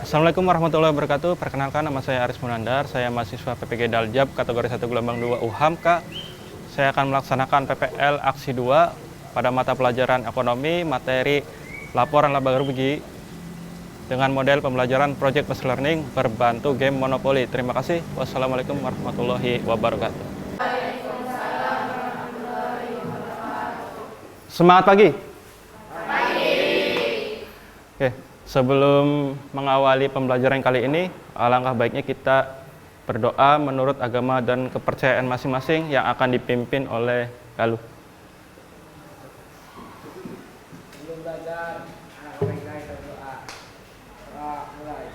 Assalamualaikum warahmatullahi wabarakatuh. Perkenalkan, nama saya Aris Munandar. Saya mahasiswa PPG Daljab kategori 1 gelombang 2 UHAMKA. Saya akan melaksanakan PPL Aksi 2 pada mata pelajaran ekonomi, materi laporan laba rugi dengan model pembelajaran Project Based Learning berbantu game Monopoly. Terima kasih. Wassalamualaikum warahmatullahi wabarakatuh. Semangat pagi. Oke, sebelum mengawali pembelajaran kali ini, alangkah baiknya kita berdoa menurut agama dan kepercayaan masing-masing yang akan dipimpin oleh Galuh. Sebelum belajar, baik-baik berdoa. Mulai.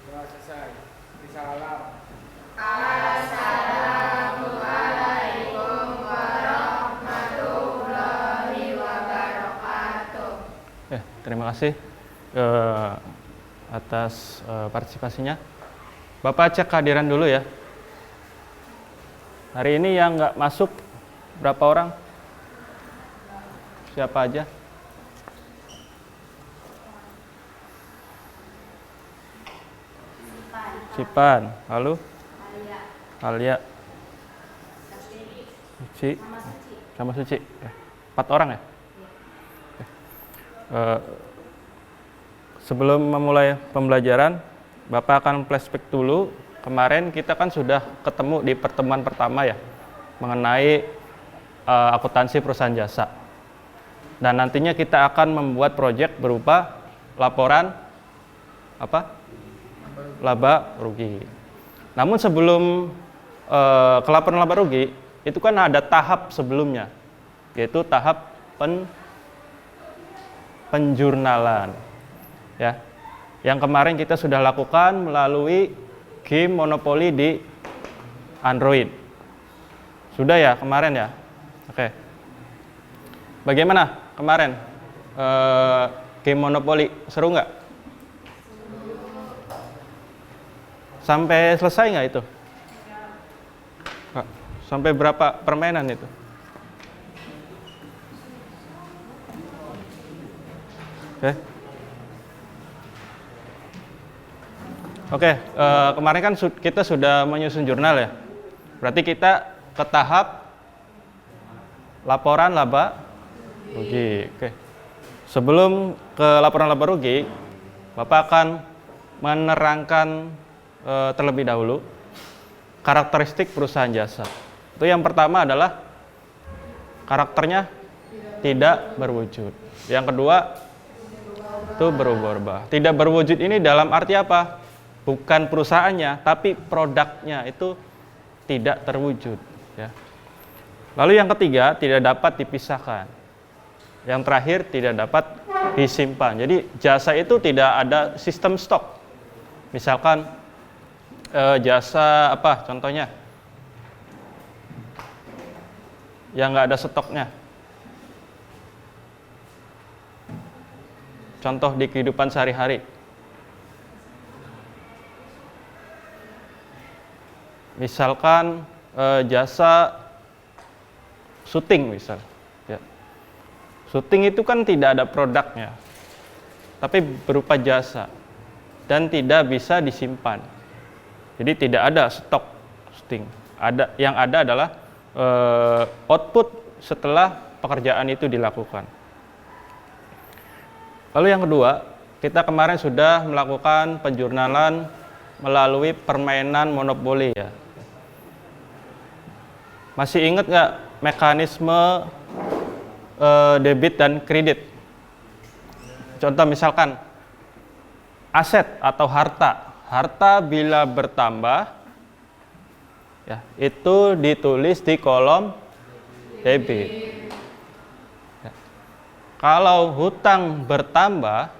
Doa selesai. Salam. Assalamualaikum warahmatullahi wabarakatuh. Terima kasih atas partisipasinya. Bapak cek kehadiran dulu ya. Hari ini yang nggak masuk berapa orang? Siapa aja? Cipan, lalu Alia, Suci, sama Suci. 4 orang ya? Sebelum memulai pembelajaran, Bapak akan flashback dulu. Kemarin kita kan sudah ketemu di pertemuan pertama ya, mengenai akuntansi perusahaan jasa. Dan nantinya kita akan membuat proyek berupa laporan laba rugi. Namun sebelum ke laporan laba rugi, itu kan ada tahap sebelumnya, yaitu tahap penjurnalan. Ya, yang kemarin kita sudah lakukan melalui game Monopoly di Android. Sudah ya kemarin ya? Oke. Bagaimana kemarin game Monopoly? Seru nggak? Sampai selesai nggak itu? Sampai berapa permainan itu? Oke, kemarin kan kita sudah menyusun jurnal ya. Berarti kita ke tahap laporan laba rugi. Oke. Sebelum ke laporan laba rugi, Bapak akan menerangkan terlebih dahulu karakteristik perusahaan jasa. Itu yang pertama adalah karakternya tidak berwujud. Yang kedua itu berubah-ubah. Tidak berwujud ini dalam arti apa? Bukan perusahaannya, tapi produknya itu tidak terwujud. Ya. Lalu yang ketiga tidak dapat dipisahkan. Yang terakhir tidak dapat disimpan. Jadi jasa itu tidak ada sistem stok. Misalkan jasa apa contohnya yang nggak ada stoknya, contoh di kehidupan sehari-hari, misalkan jasa syuting misal ya. Syuting itu kan tidak ada produknya tapi berupa jasa dan tidak bisa disimpan. Jadi tidak ada stok syuting. Yang ada adalah output setelah pekerjaan itu dilakukan. Lalu yang kedua, kita kemarin sudah melakukan penjurnalan melalui permainan Monopoly ya. Masih ingat nggak mekanisme debit dan kredit? Contoh misalkan aset atau harta. Harta bila bertambah, ya, itu ditulis di kolom debit. Ya. Kalau hutang bertambah,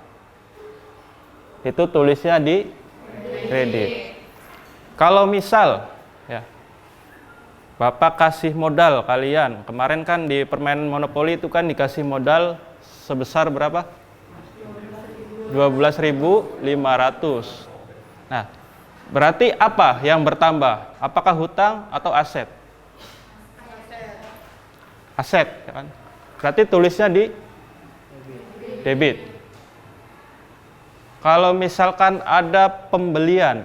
itu tulisnya di kredit. Kalau misal, ya, Bapak kasih modal kalian, kemarin kan di permainan Monopoly itu kan dikasih modal sebesar berapa? 12.500. Nah, berarti apa yang bertambah? Apakah hutang atau aset? aset, ya kan? Berarti tulisnya di debit. Kalau misalkan ada pembelian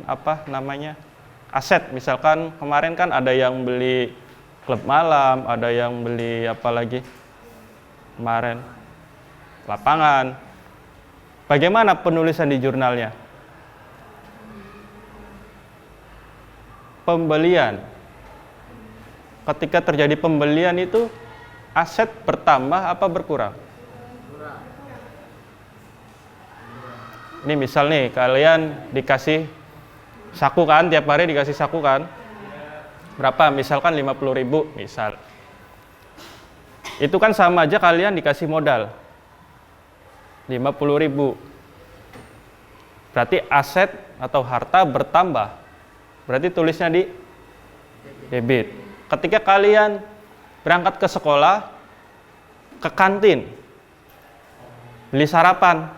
apa namanya, aset, misalkan kemarin kan ada yang beli klub malam, ada yang beli apa lagi kemarin, lapangan. Bagaimana penulisan di jurnalnya? Pembelian. Ketika terjadi pembelian itu aset bertambah apa berkurang? Ini misal nih, kalian dikasih saku kan, tiap hari dikasih saku kan? Berapa? Misalkan 50.000 misal. Itu kan sama aja kalian dikasih modal 50.000. Berarti aset atau harta bertambah. Berarti tulisnya di debit. Ketika kalian berangkat ke sekolah, ke kantin, beli sarapan.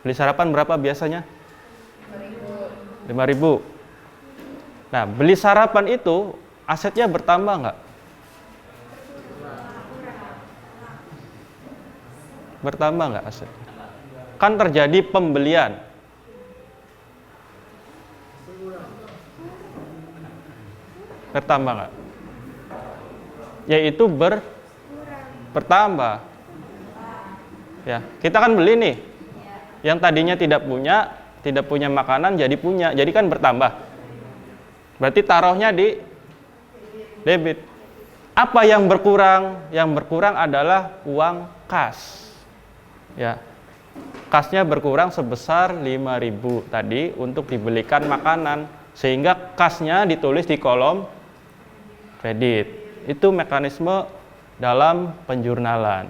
Beli sarapan berapa biasanya? 5.000. Nah, beli sarapan itu asetnya bertambah nggak? Bertambah nggak asetnya? Kan terjadi pembelian. Bertambah nggak? Yaitu bertambah. Ya, kita kan beli nih. Yang tadinya tidak punya makanan jadi punya. Jadi kan bertambah. Berarti taruhnya di debit. Apa yang berkurang? Yang berkurang adalah uang kas. Ya. Kasnya berkurang sebesar 5.000 tadi untuk dibelikan makanan, sehingga kasnya ditulis di kolom kredit. Itu mekanisme dalam penjurnalan.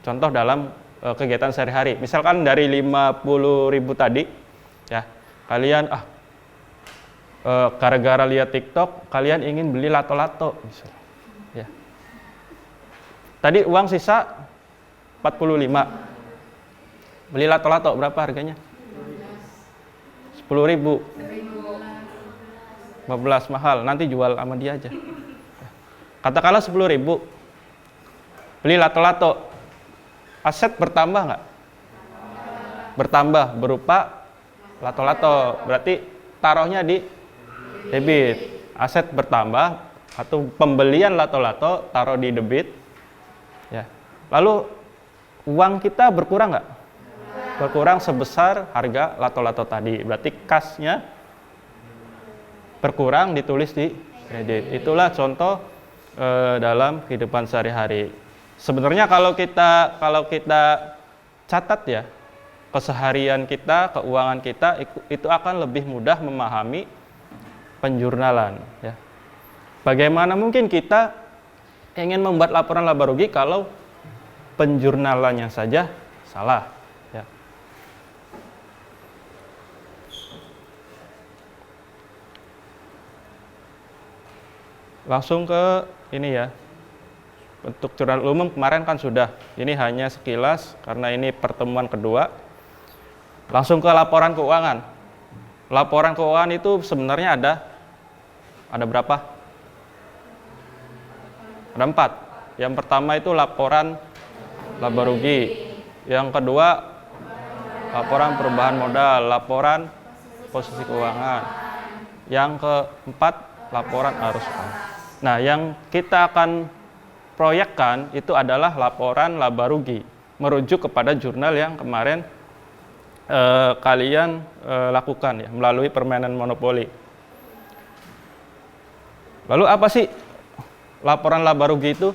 Contoh dalam kegiatan sehari-hari. Misalkan dari 50.000 tadi, ya, kalian gara-gara lihat TikTok, kalian ingin beli lato-lato, misalnya. Ya. Tadi uang sisa 45. Beli lato-lato berapa harganya? 10.000. 15 mahal, nanti jual sama dia aja. Katakanlah 10.000. Beli lato-lato. Aset bertambah nggak? Bertambah berupa lato-lato. Berarti taruhnya di debit. Aset bertambah atau pembelian lato-lato taruh di debit. Ya. Lalu uang kita berkurang nggak? Berkurang sebesar harga lato-lato tadi. Berarti kasnya berkurang ditulis di kredit. Itulah contoh dalam kehidupan sehari-hari. Sebenarnya kalau kita catat ya, keseharian kita, keuangan kita itu akan lebih mudah memahami penjurnalan ya. Bagaimana mungkin kita ingin membuat laporan laba rugi kalau penjurnalannya saja salah ya. Langsung ke ini ya. Untuk jurnal umum kemarin kan sudah, ini hanya sekilas karena ini pertemuan kedua. Langsung ke laporan keuangan. Laporan keuangan itu sebenarnya ada berapa? Ada 4. Yang pertama itu laporan laba rugi. Yang kedua laporan perubahan modal, laporan posisi keuangan. Yang keempat laporan arus uang. Nah, yang kita akan proyekkan itu adalah laporan laba rugi, merujuk kepada jurnal yang kemarin kalian lakukan ya melalui permainan monopoli. Lalu apa sih laporan laba rugi itu?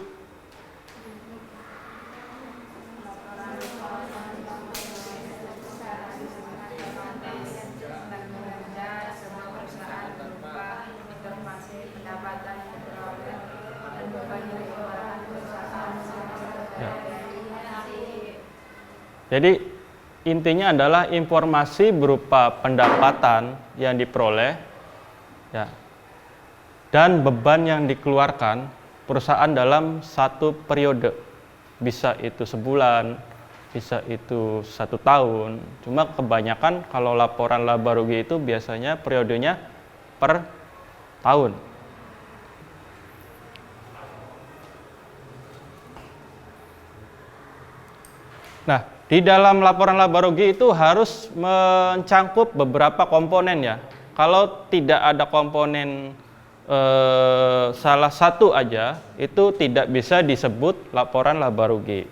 Jadi intinya adalah informasi berupa pendapatan yang diperoleh ya, dan beban yang dikeluarkan perusahaan dalam satu periode. Bisa itu sebulan, bisa itu 1 tahun. Cuma kebanyakan kalau laporan laba rugi itu biasanya periodenya per tahun. Nah, di dalam laporan laba rugi itu harus mencangkup beberapa komponen ya. Kalau tidak ada komponen salah satu aja, itu tidak bisa disebut laporan laba rugi.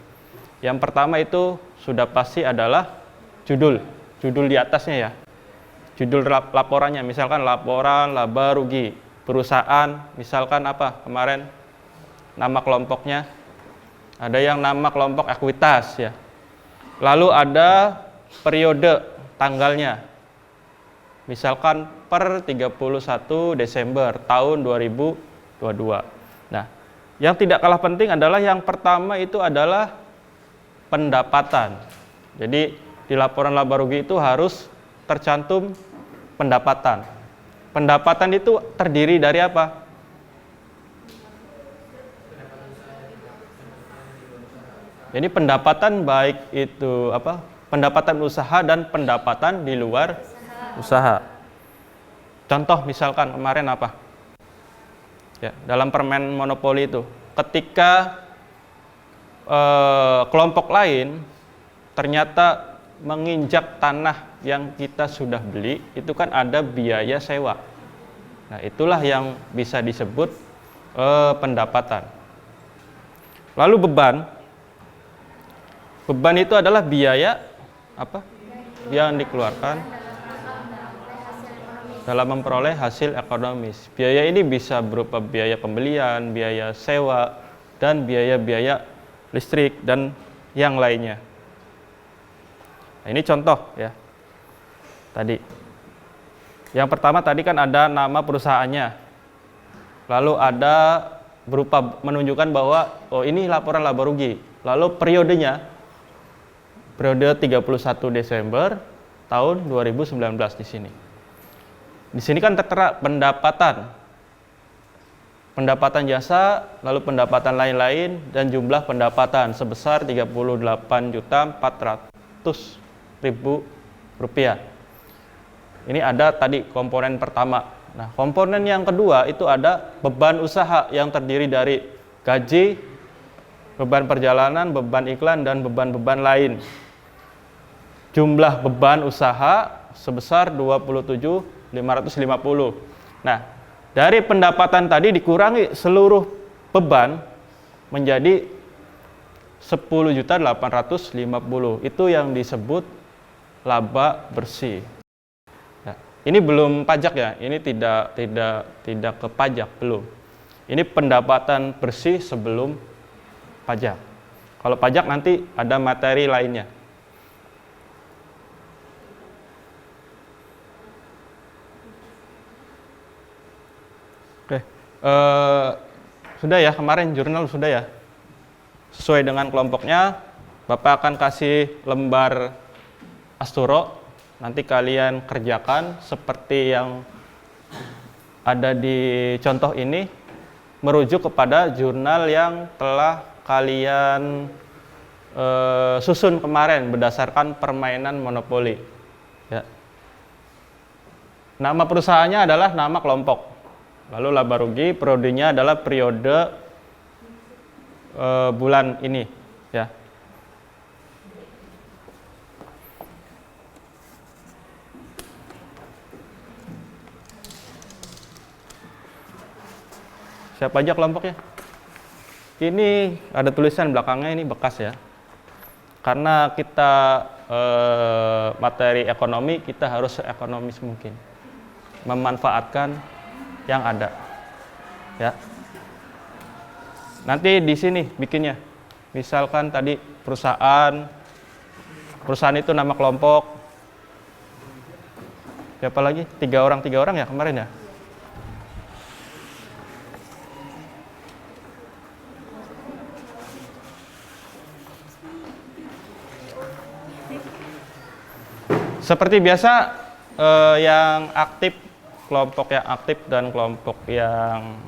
Yang pertama itu sudah pasti adalah judul di atasnya ya. Judul laporannya, misalkan laporan laba rugi perusahaan, misalkan apa kemarin nama kelompoknya, ada yang nama kelompok ekuitas ya. Lalu ada periode tanggalnya, misalkan per 31 Desember tahun 2022. Nah, yang tidak kalah penting adalah yang pertama itu adalah pendapatan. Jadi di laporan laba rugi itu harus tercantum pendapatan. Pendapatan itu terdiri dari apa? Jadi pendapatan baik itu apa? Pendapatan usaha dan pendapatan di luar usaha. Contoh misalkan kemarin apa? Ya, dalam permen monopoli itu, ketika kelompok lain ternyata menginjak tanah yang kita sudah beli, itu kan ada biaya sewa. Nah, itulah yang bisa disebut pendapatan. Lalu beban. Beban itu adalah biaya apa? Yang dikeluarkan dalam memperoleh hasil ekonomis. Biaya ini bisa berupa biaya pembelian, biaya sewa, dan biaya-biaya listrik dan yang lainnya. Nah, ini contoh ya. Tadi. Yang pertama tadi kan ada nama perusahaannya. Lalu ada berupa menunjukkan bahwa oh ini laporan laba rugi. Lalu periodenya periode 31 Desember tahun 2019 di sini. Di sini kan tertera pendapatan. Pendapatan jasa, lalu pendapatan lain-lain dan jumlah pendapatan sebesar Rp38.400.000. Ini ada tadi komponen pertama. Nah, komponen yang kedua itu ada beban usaha yang terdiri dari gaji, beban perjalanan, beban iklan, dan beban-beban lain. Jumlah beban usaha sebesar 27.550. Nah, dari pendapatan tadi dikurangi seluruh beban menjadi 10.850. Itu yang disebut laba bersih. Nah, ini belum pajak ya. Ini tidak ke pajak, belum. Ini pendapatan bersih sebelum pajak. Kalau pajak nanti ada materi lainnya. Oke, sudah ya kemarin jurnal sudah ya. Sesuai dengan kelompoknya, Bapak akan kasih lembar Asturo. Nanti kalian kerjakan seperti yang ada di contoh ini, merujuk kepada jurnal yang telah kalian susun kemarin berdasarkan permainan monopoli. Ya. Nama perusahaannya adalah nama kelompok. Lalu laba rugi periodenya adalah periode bulan ini, ya. Siapa aja kelompoknya? Ini ada tulisan belakangnya, ini bekas ya. Karena kita materi ekonomi, kita harus seekonomis mungkin, memanfaatkan yang ada, ya. Nanti di sini bikinnya, misalkan tadi perusahaan itu nama kelompok. Siapa lagi? 3 orang ya kemarin ya. Seperti biasa, yang aktif, kelompok yang aktif dan kelompok yang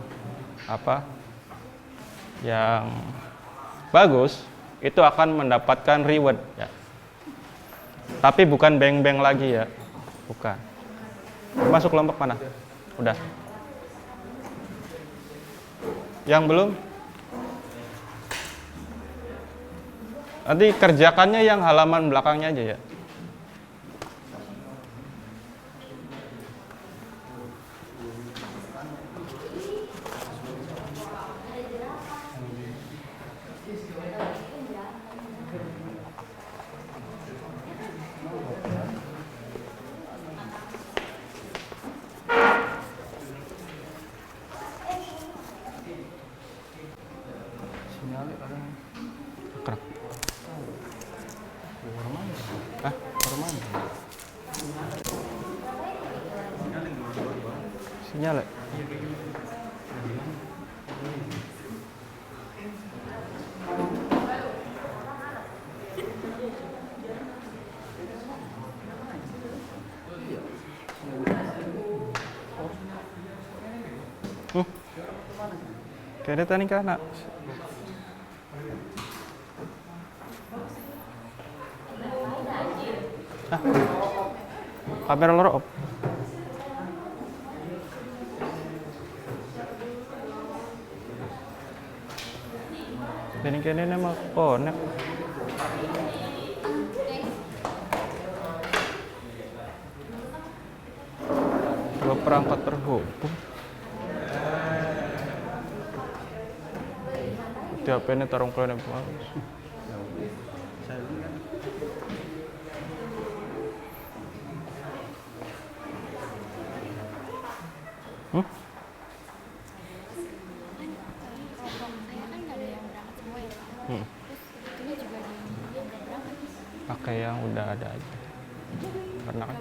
yang bagus itu akan mendapatkan reward ya. Tapi bukan beng-beng lagi ya, bukan. Masuk kelompok mana? Udah. Yang belum? Nanti kerjakannya yang halaman belakangnya aja ya. Kerak. Hah? Mana? Sinyal ya? Kayaknya tadi kan nak. Hah? Kamera loro op. Kene nama konek. Dua perangkat terhubung. Tiap ini tarung kalian bagus. Pakai yang udah ada aja. Karena kan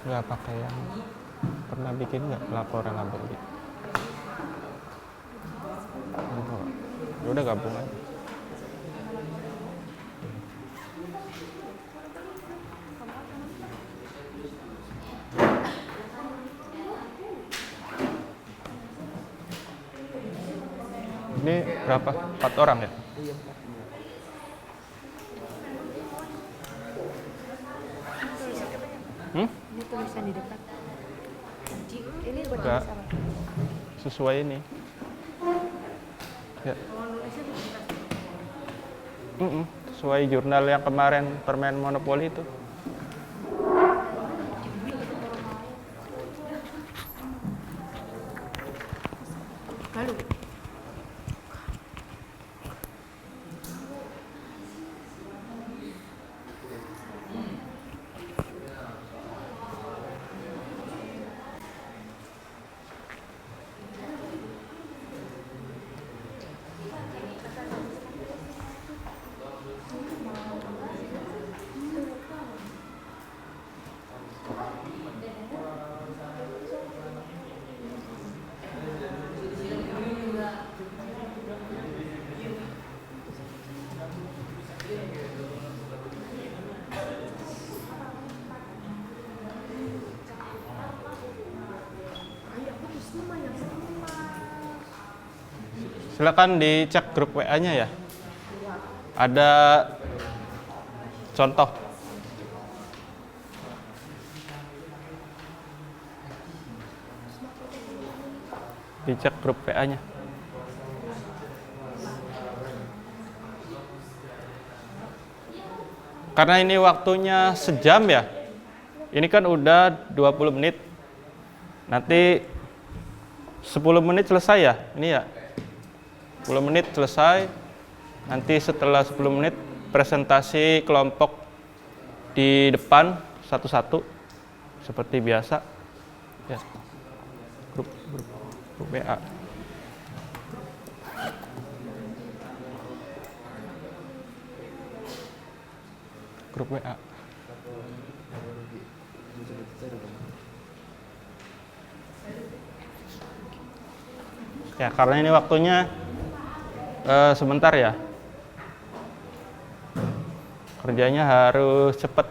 nggak pakai yang pernah bikin nggak laporan labor gitu. Ya udah gabung aja. Ini berapa? 4 orang ya? Ini tulisan di depan. Ini buat Enggak. tulis apa? Sesuai ini. Ya. Sesuai jurnal yang kemarin permen monopoli itu. Lalu Silakan dicek grup WA-nya ya. Ada contoh. Dicek grup WA-nya. Karena ini waktunya sejam ya. Ini kan udah 20 menit. Nanti 10 menit selesai ya. Ini ya. 10 menit selesai. Nanti setelah 10 menit presentasi kelompok di depan satu-satu seperti biasa. Ya. Grup WA. Grup WA. Ya, karena ini waktunya sebentar ya. Kerjanya harus cepat.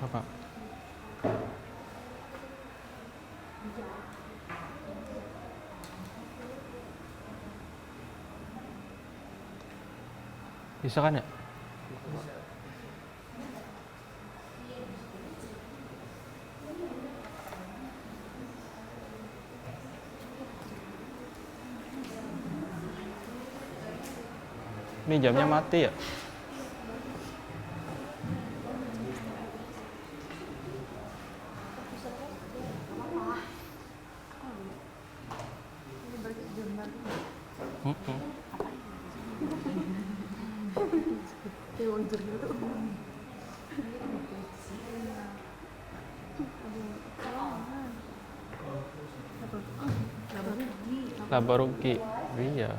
Apa? Bisa kan ya? Ini jamnya mati ya? Mm-mm. Laba rugi. Iya.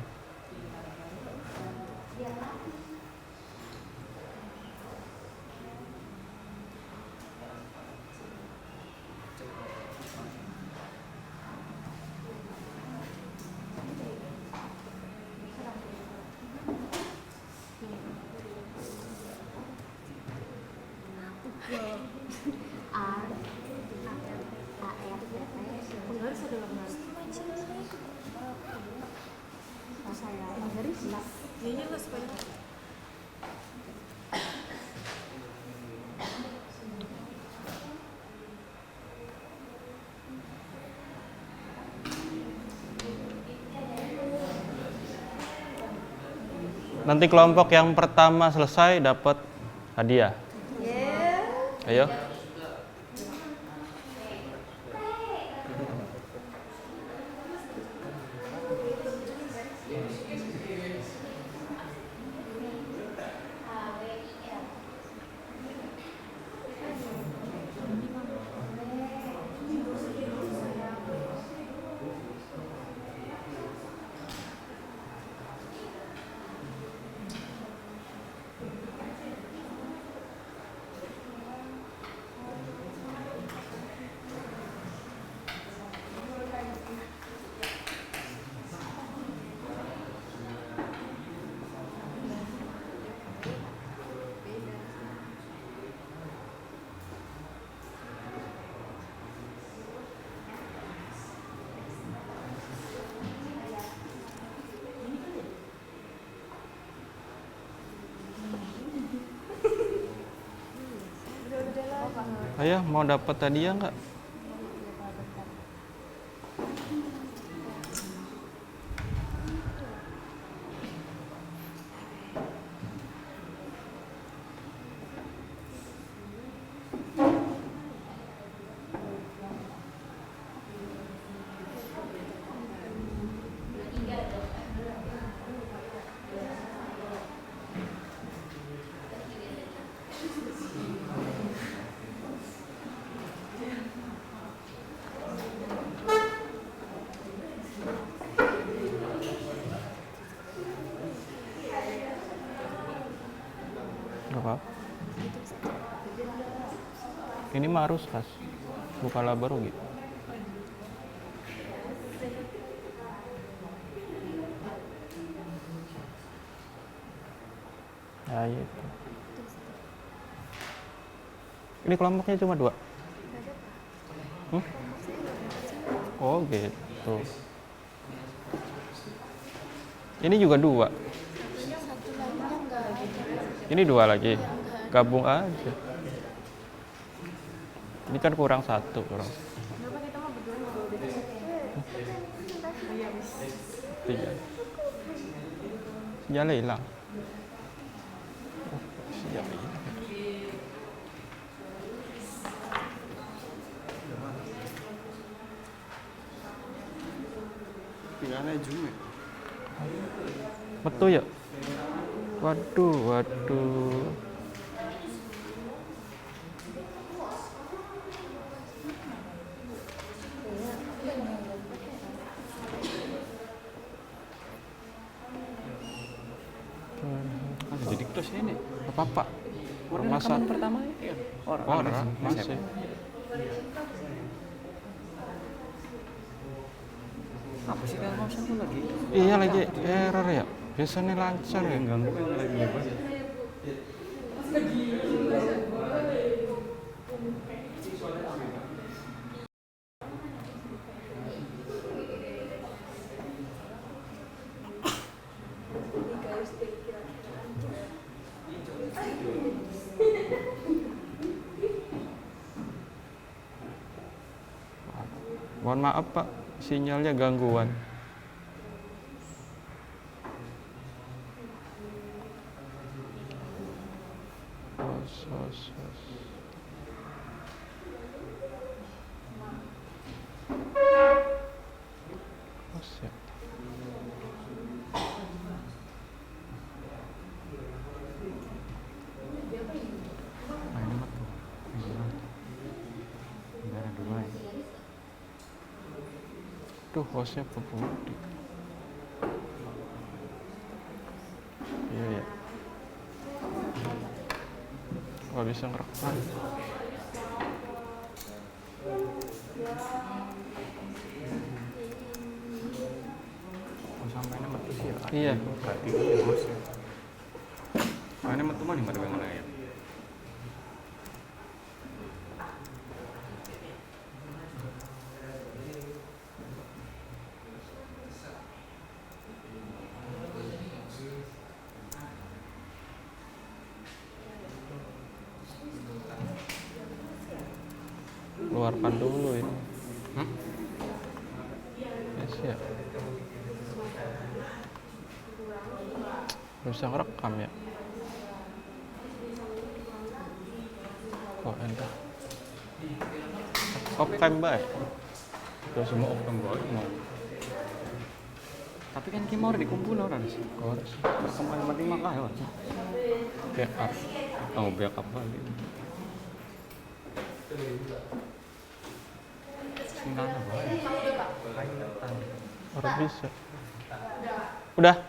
Nanti kelompok yang pertama selesai dapat hadiah. Ayo. Ayah mau dapat hadiah nggak? Apa? Ini mah harus kas, bukan laba rugi. Ya itu. Ini kelompoknya cuma 2. Oh gitu. Ini juga 2. Ini 2 lagi. Gabung aja. Ini kan kurang 1 kurang. 3. Sinyalnya hilang. Sinyalnya hilang. Pilihannya juga. Betul ya? Waduh, waduh. Jadi terus ini. Apa-apa? Orang Masa rekaman pertama ya? orang masih. Apa sih kalau aku lagi? Iya lagi error ya. Biasanya lancar ya. Yang ganggu yang lagi bebas. Mohon maaf Pak, sinyalnya gangguan. Host. Host ya. Ini mah tuh. Negara dua ya. Duh, hostnya putih. Iya ya. Gak bisa ngerekam. Oh, sampai ini metu sih ya. Iya. Berarti ini bos ya. Ini metu mana mana ya? Keluarkan dulu ini. Hmm? Yes ya. Bisa ngerekam ya. Oh entah. Off cam baik. Udah semua off cam gue mau. Tapi kan kita mau dikumpul orang sih. Harus Sampai mati makan ya. backup. Oh, backup balik. Tinggal apa? Harus bisa. Udah.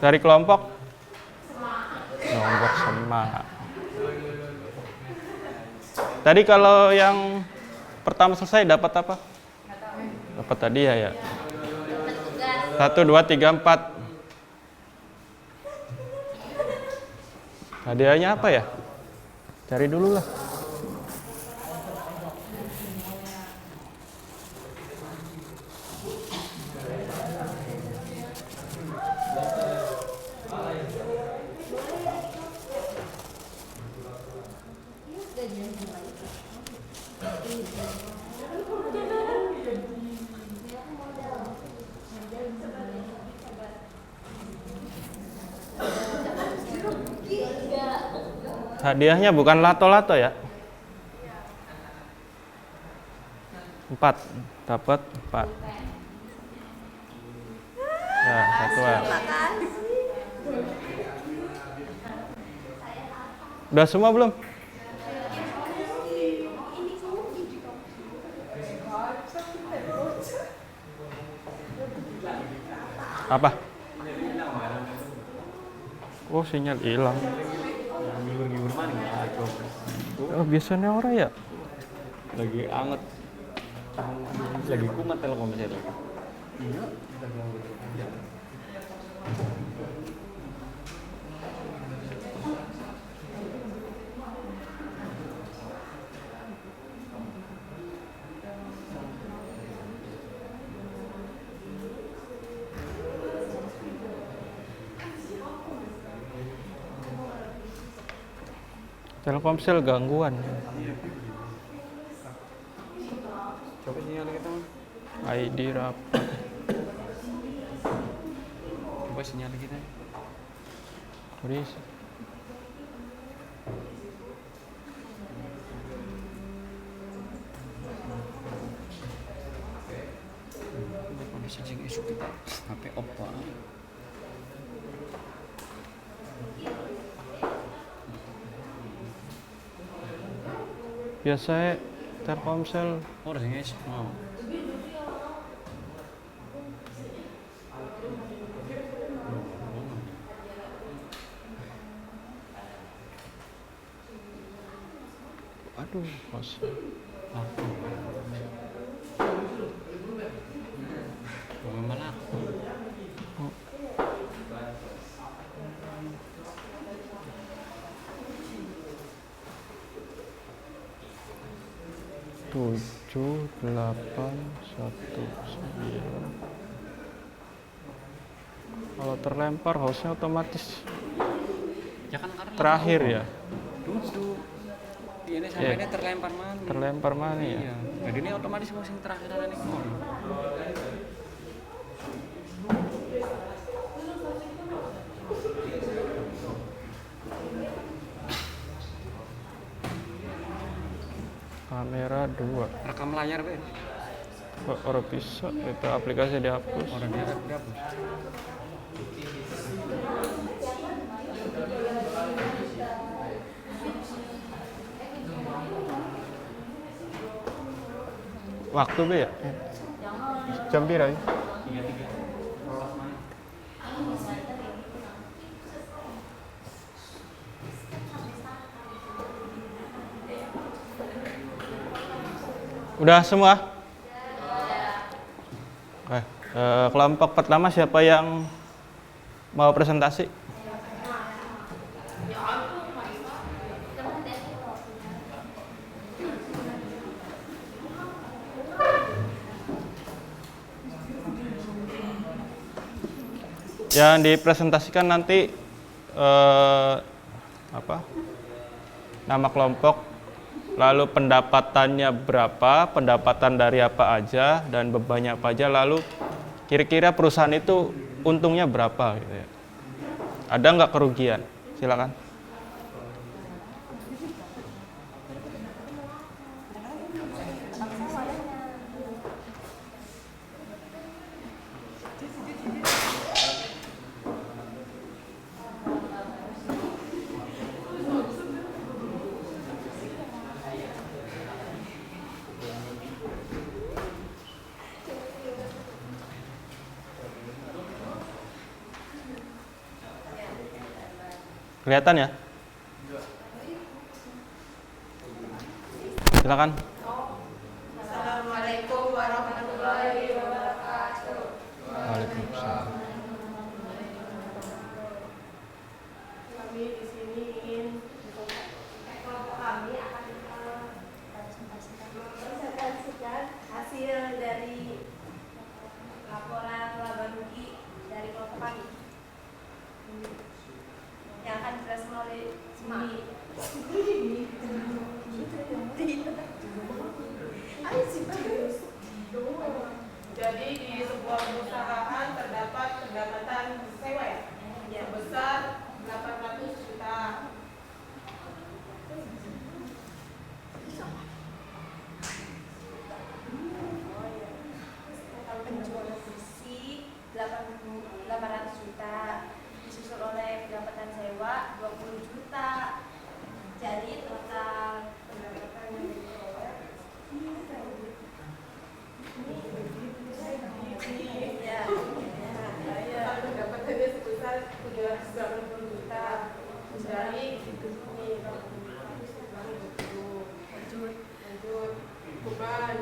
Dari kelompok. Kelompok semak. Tadi kalau yang pertama selesai dapat apa? Dapat tadi ya. 1, 2, 3, 4. Hadiahnya apa ya? Cari dulu lah. Hadiahnya bukan lato-lato ya. 4, dapat 4. Ya, satuan. Udah semua belum? Apa? Oh, sinyal hilang. Ngibur-ngibur mana nih? Oh, biasanya orang ya? Lagi anget. Lagi kumat Telkomsel lagi. Iya. Telkomsel gangguan. Coba sinyal kita. ID rapat. Coba sinyal kita. Bisa. Kondisi jeng isu kita HP Oppo. Biasanya Telkomsel Oh, rasanya isu mau. aduh, Mas. Malah. 7819. Kalau terlempar hostnya otomatis Ya kan karena terakhir ya. Duduk. ini sampai ini terlempar mana? Terlempar mana ya? Iya. Jadi ini otomatis musim terakhir ada nih. Kamera 2. Rekam layar, Be. Kok orang bisa itu aplikasi dihapus. Orang dia dihapus. Waktu be ya? Jam pira ya? 33. Rolas mana? Udah semua? Oke, kelompok pertama siapa yang mau presentasi? Yang dipresentasikan nanti nama kelompok, lalu pendapatannya berapa, pendapatan dari apa aja, dan bebannya apa aja, lalu kira-kira perusahaan itu untungnya berapa gitu ya. Ada nggak kerugian? Silakan. Kelihatan ya? Silakan. Assalamualaikum warahmatullahi wabarakatuh. Waalaikumsalam. Kami di sini ingin kelompok kami akan mempresentasikan hasil dari laporan laba rugi dari kelompok kami yang akan dijelaskan oleh Sumi. Jadi di sebuah perusahaan terdapat pendapatan sewa ya, sebesar 800 juta. Penjualan bersih 800 juta, disusul oleh pendapatan sewa 20 juta. Jadi total pendapatan yang diperoleh Pendapatannya sebesar 380 juta. Dari lanjut beban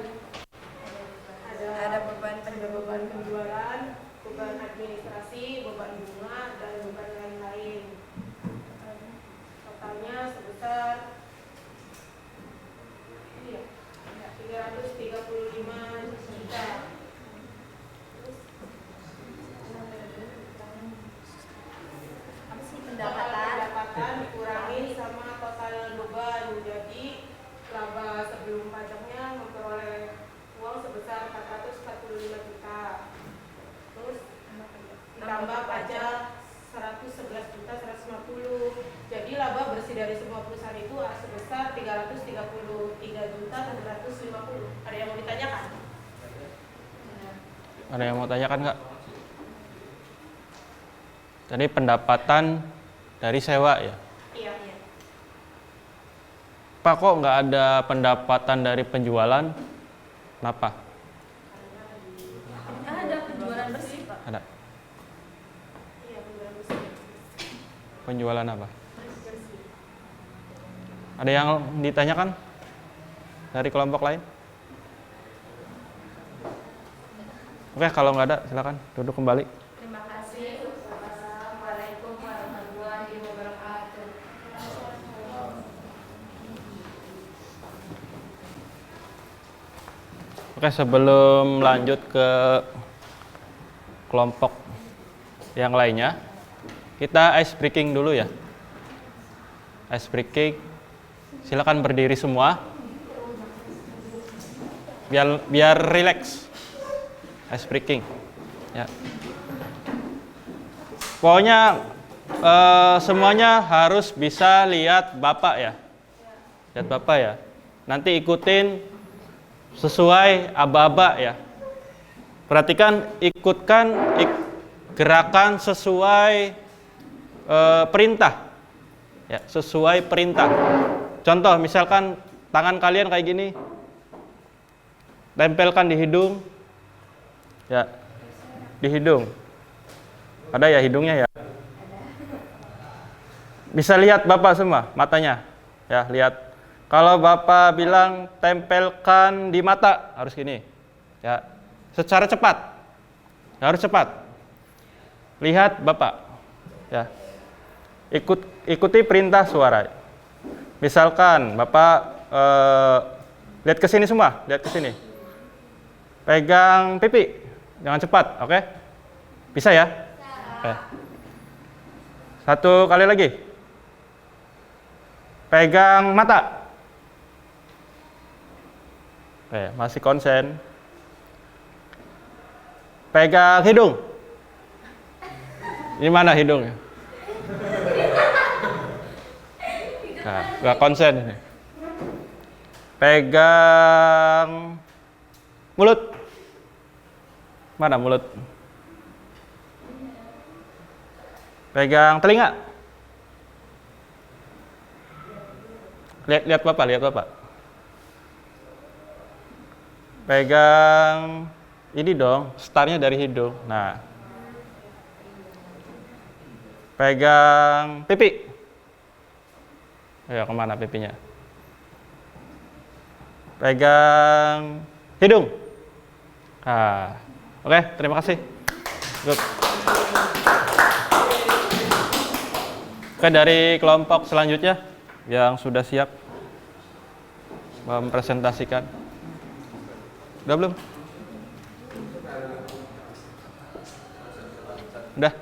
ada beban beban penjualan, beban administrasi, beban bunga, dan beban lain-lain. Totalnya sebesar 335 juta. apa sih pendapatan Dikurangi sama total beban, jadi laba sebelum pajaknya memperoleh uang sebesar 445 juta. Terus ditambah pajak 111 juta 150. Jadi laba bersih dari semua perusahaan itu sebesar 333 juta 750. Ada yang mau ditanyakan? Ada yang mau tanyakan nggak? Tadi pendapatan dari sewa ya? Iya. Pak, kok nggak ada pendapatan dari penjualan? Kenapa? ada penjualan bersih Pak. Ada. Iya, penjualan bersih. Penjualan apa? Bersih. Ada yang ditanyakan dari kelompok lain? Oke, kalau nggak ada silakan duduk kembali. Terima kasih. Assalamualaikum warahmatullahi wabarakatuh. Oke, sebelum lanjut ke kelompok yang lainnya, kita ice breaking dulu ya. Ice breaking Silakan berdiri semua. Biar relax. Ice breaking. Ya. Pokoknya semuanya harus bisa lihat Bapak ya. Lihat Bapak ya. Nanti ikutin sesuai aba-aba ya. Perhatikan, gerakan sesuai perintah. Ya, sesuai perintah. Contoh, misalkan tangan kalian kayak gini. Tempelkan di hidung. Ya. Di hidung. Ada ya hidungnya ya? Bisa lihat Bapak semua matanya. Ya, lihat. Kalau Bapak bilang tempelkan di mata, harus gini. Ya. Secara cepat. Harus cepat. Lihat Bapak. Ya. Ikuti perintah suara. Misalkan Bapak lihat ke sini semua, lihat ke sini. Pegang pipi, jangan cepat, oke? Bisa ya? Oke. Satu kali lagi. Pegang mata. Oke, masih konsen. Pegang hidung. Ini mana hidungnya? Nah, nggak konsen ini. Pegang mulut. Mana mulut? Pegang telinga. Lihat Bapak, lihat Bapak. Pegang ini dong, startnya dari hidung. Nah. Pegang pipi. Ayo, kemana pipinya? Pegang hidung. Nah. Oke, terima kasih. Good. Oke, dari kelompok selanjutnya yang sudah siap mempresentasikan. Udah belum? Udah?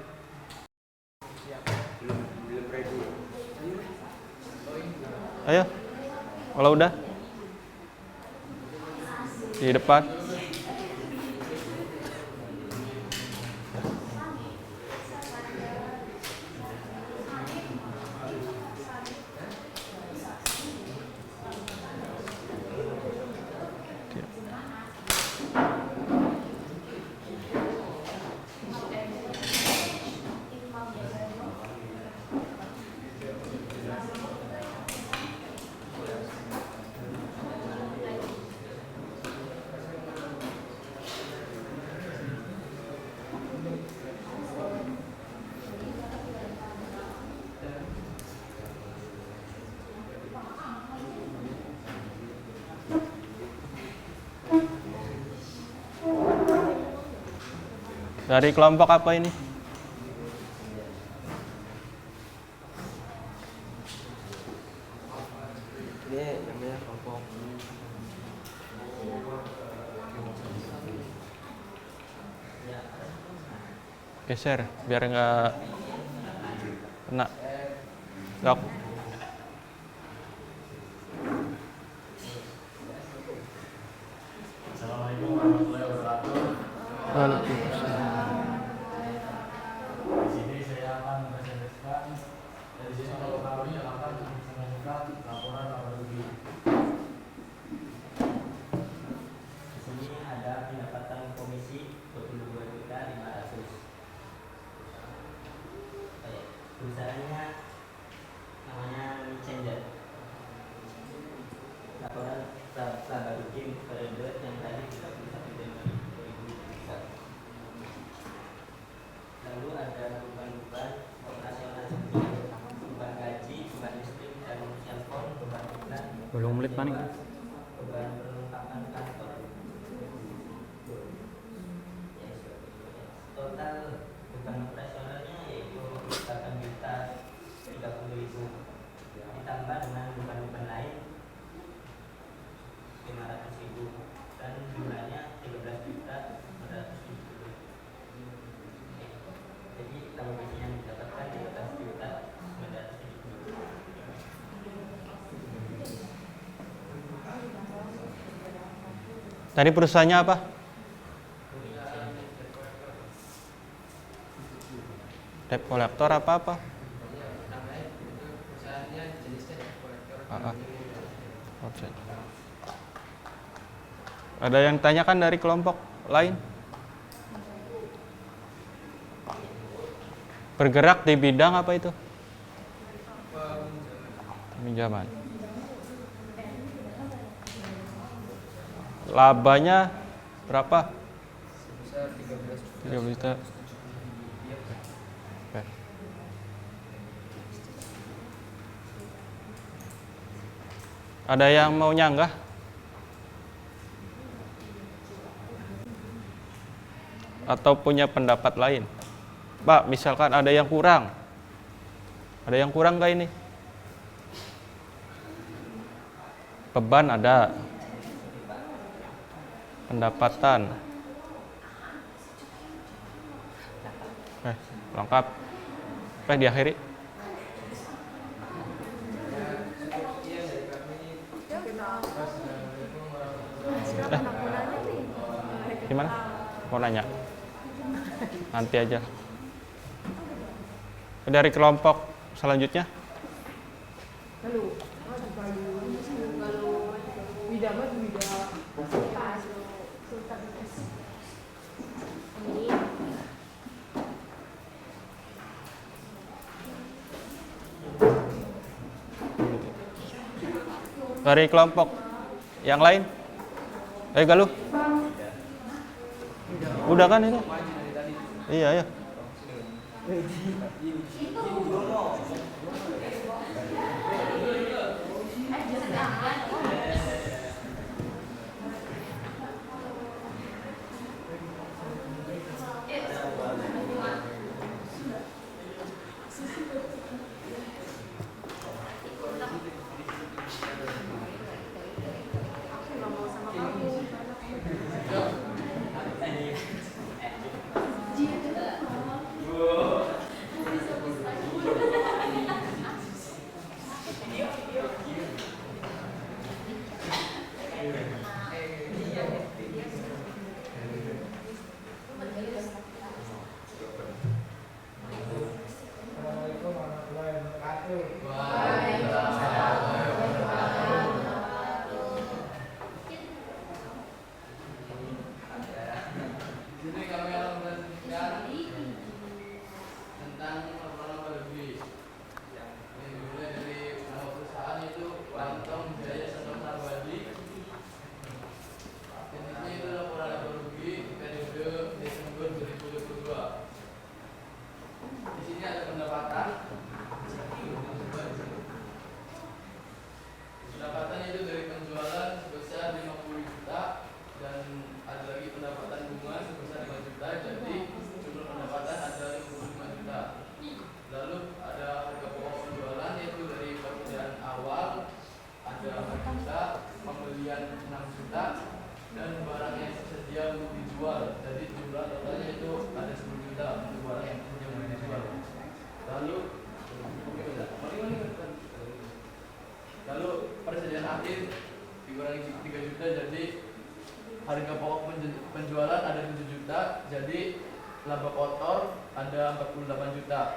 Ayo, kalau udah di depan. Dari kelompok apa ini? Ini namanya kelompok. Geser biar nggak kena. Dok. Assalamualaikum warahmatullahi wabarakatuh. Waalaikumsalam. Di sini saya akan mempresentasikan. Dari sini kalau kami akan mempresentasikan laporan laba rugi. Di sini ada pendapatan komisi 22.500.000. Perusahaannya namanya Changer. Laporan laba rugi periode yang tadi 31 Januari 2021. Lalu ada beban-beban operasional seperti beban gaji, beban listrik dan telepon, beban iklan, Belum menit panik. beban perlengkapan kantor. Total beban operasionalnya yaitu 8.030.000 ditambah dengan beban-beban lain 500.000 dan jumlahnya 13.400.000. Jadi kalau gaji yang didapatkan 13.900.000. Tadi perusahaannya apa? Debt collector apa? Perusahaannya jenisnya debt collector. Oke. Ada yang tanyakan dari kelompok lain? Bergerak di bidang apa itu? Pinjaman. Labanya berapa? Sebesar 13 juta. Oke. Ada yang mau nyanggah? Atau punya pendapat lain? Pak, misalkan ada yang kurang. Ada yang kurang nggak ini? Beban ada. Pendapatan. Lengkap. Diakhiri. Gimana? Mau nanya? Nanti aja. Dari kelompok selanjutnya. Dari kelompok yang lain. Galuh. Udah kan itu? Iya, ya. Harga pokok penjualan ada 7 juta, jadi laba kotor ada 48 juta.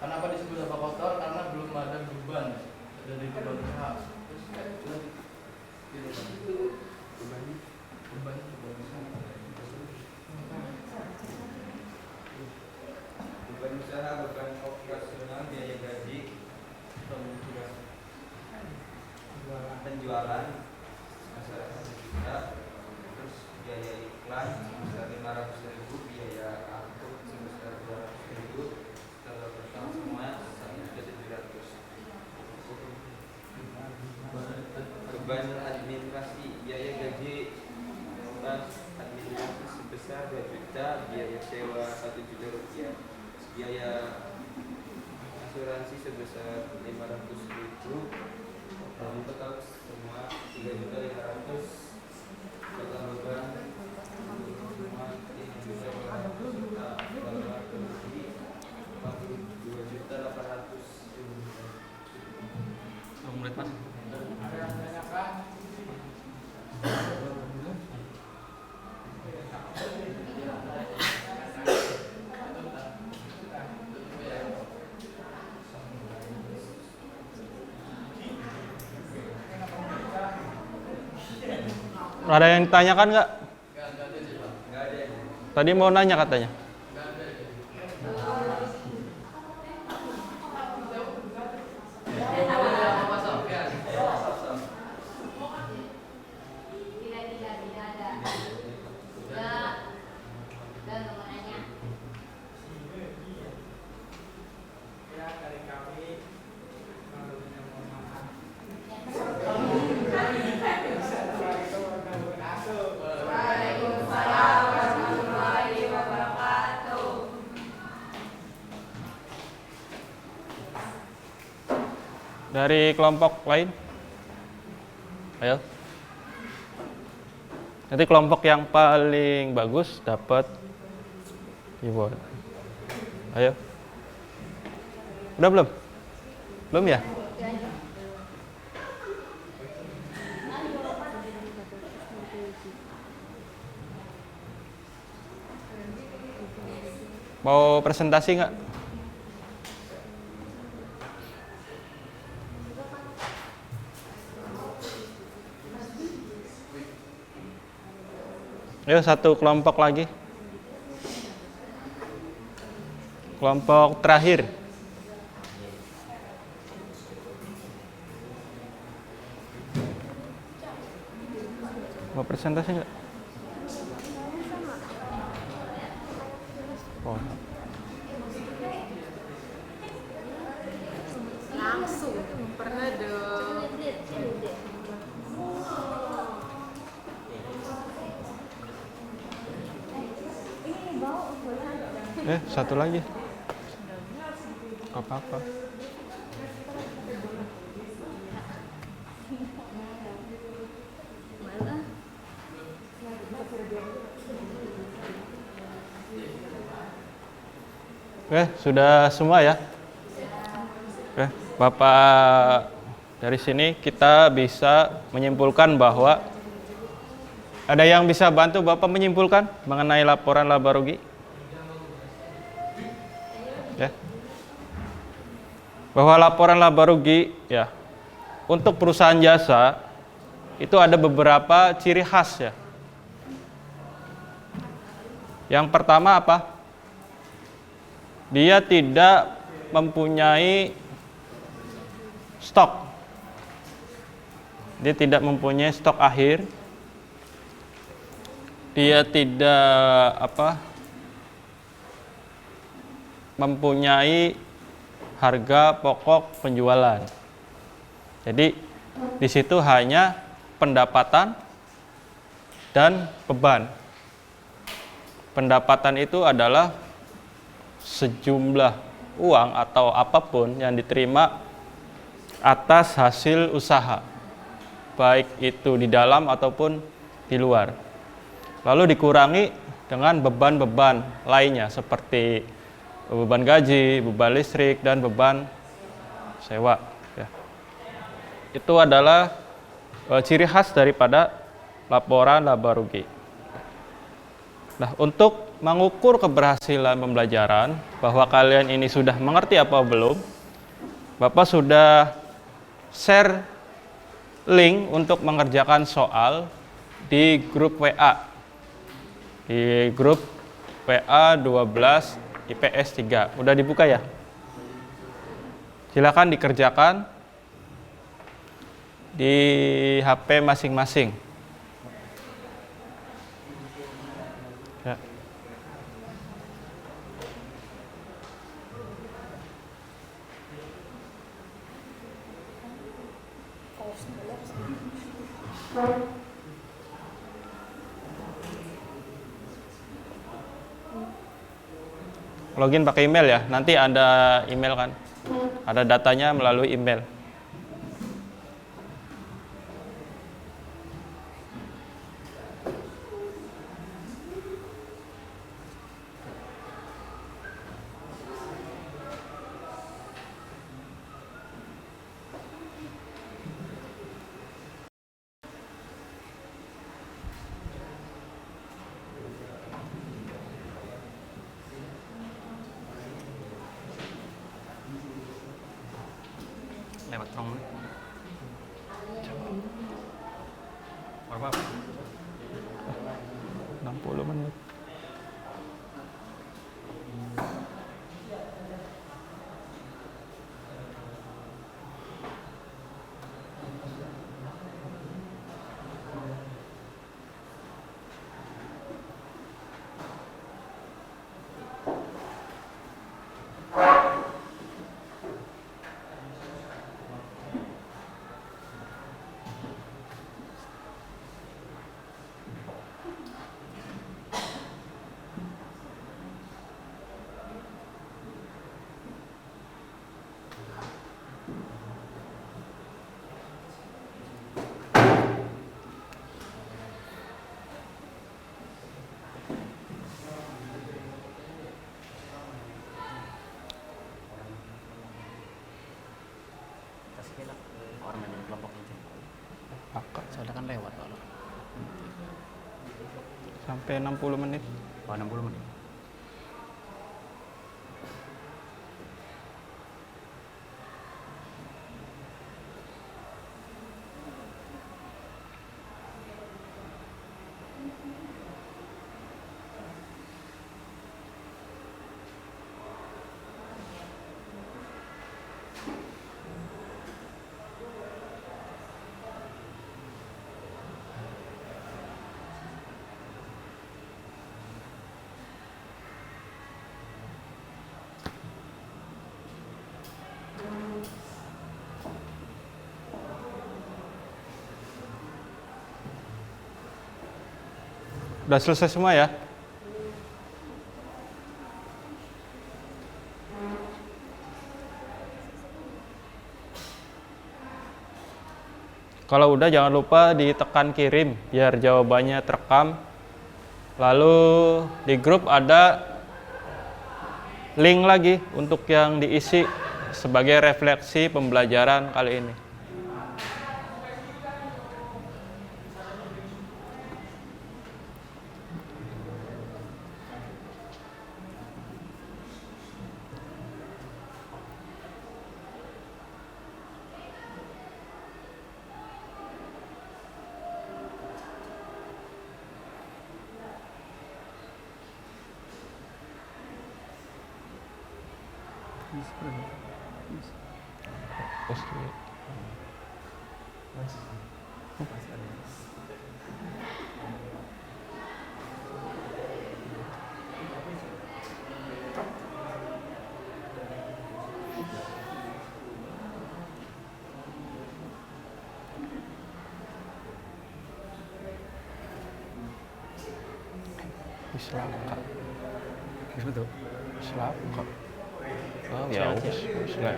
Kenapa disebut laba kotor? Karena belum ada beban dari kedua pihak. Beban usaha, beban operasional, biaya gaji, penjualan masyarakat 1 juta, terus biaya iklan sebesar 500.000, biaya angkut sebesar 200.000, kalau total semua sudah 700. Beban administrasi, biaya gaji staf administrasi sebesar 2 juta, biaya sewa 1 juta rupiah, biaya asuransi sebesar 500.000, dan total semua 3.500.000. Total beban semua 3.500.000, total rugi 42.800.000. Menit mas. Ada yang menanyakan? Ada yang ditanyakan nggak? Nggak ada sih Pak. Tadi mau nanya katanya. Nggak ada ya. Tidak ada. Tidak. Dan mengenanya. Waalaikumsalam warahmatullahi wabarakatuh. Dari kelompok lain? Ayo. Nanti kelompok yang paling bagus dapat keyboard. Ayo. Udah belum? Belum ya? Mau presentasi nggak? Ayo satu kelompok lagi. Kelompok terakhir. Mau presentasi nggak? Oh. Langsung pernah dong. Satu lagi. Apa-apa. Sudah semua ya? Bapak, dari sini kita bisa menyimpulkan bahwa ada yang bisa bantu Bapak menyimpulkan mengenai laporan laba rugi? Ya. Bahwa laporan laba rugi ya untuk perusahaan jasa itu ada beberapa ciri khas ya. Yang pertama apa? Dia tidak mempunyai stok. Dia tidak mempunyai stok akhir. Dia tidak mempunyai harga pokok penjualan. Jadi di situ hanya pendapatan dan beban. Pendapatan itu adalah sejumlah uang atau apapun yang diterima atas hasil usaha, baik itu di dalam ataupun di luar. Lalu dikurangi dengan beban-beban lainnya seperti beban gaji, beban listrik, dan beban sewa. Ya. Itu adalah ciri khas daripada laporan laba rugi. Nah, untuk mengukur keberhasilan pembelajaran, bahwa kalian ini sudah mengerti apa belum, Bapak sudah share link untuk mengerjakan soal di grup WA. Di grup WA 12 IPS 3. Udah dibuka ya? Silakan dikerjakan di HP masing-masing. Ya. Login pakai email ya, nanti ada email kan, ada datanya melalui email. Berapa? 60 menit. Orang banyak kelompok itu. Kakak Soalnya kan lewat kalau. sampai 60 menit. Oh, 60 menit. Udah selesai semua ya? Kalau udah jangan lupa ditekan kirim biar jawabannya terekam. Lalu di grup ada link lagi untuk yang diisi sebagai refleksi pembelajaran kali ini. Selaka. Betul. Selaka. Oh ya, wis lah.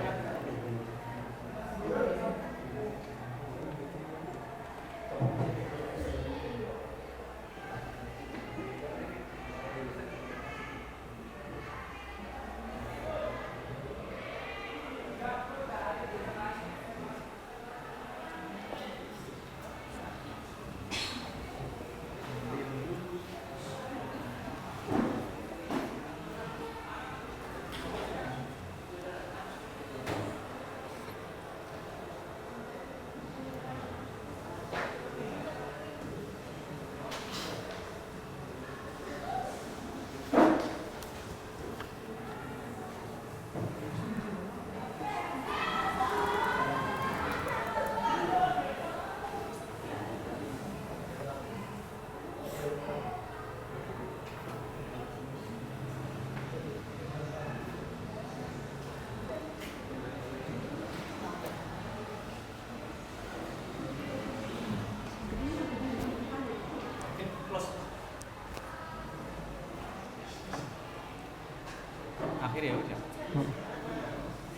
Akhir ya udah.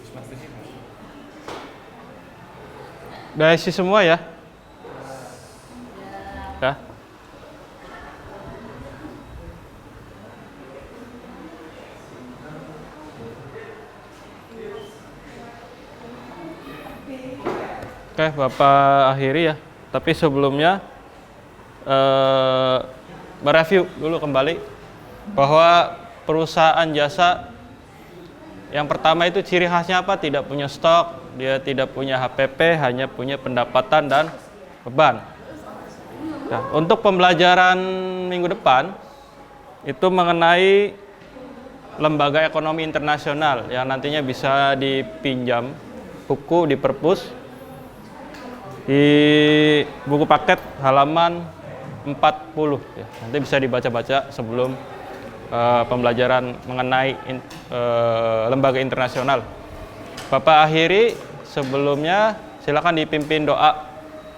Smart vision. Udah isi semua ya? Ya. Oke, Bapak akhiri ya. Tapi sebelumnya mereview dulu kembali bahwa perusahaan jasa yang pertama itu ciri khasnya apa? Tidak punya stok, dia tidak punya HPP, hanya punya pendapatan dan beban. Nah, untuk pembelajaran minggu depan itu mengenai lembaga ekonomi internasional yang nantinya bisa dipinjam buku di perpus di buku paket halaman 40 ya. Nanti bisa dibaca-baca sebelum pembelajaran mengenai lembaga internasional. Bapak akhiri, sebelumnya silakan dipimpin doa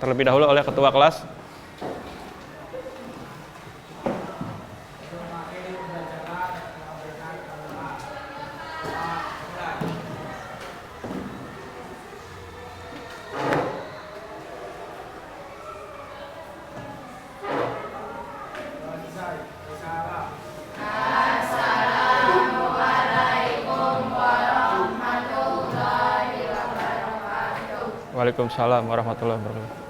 terlebih dahulu oleh ketua kelas. Waalaikumsalam warahmatullahi wabarakatuh.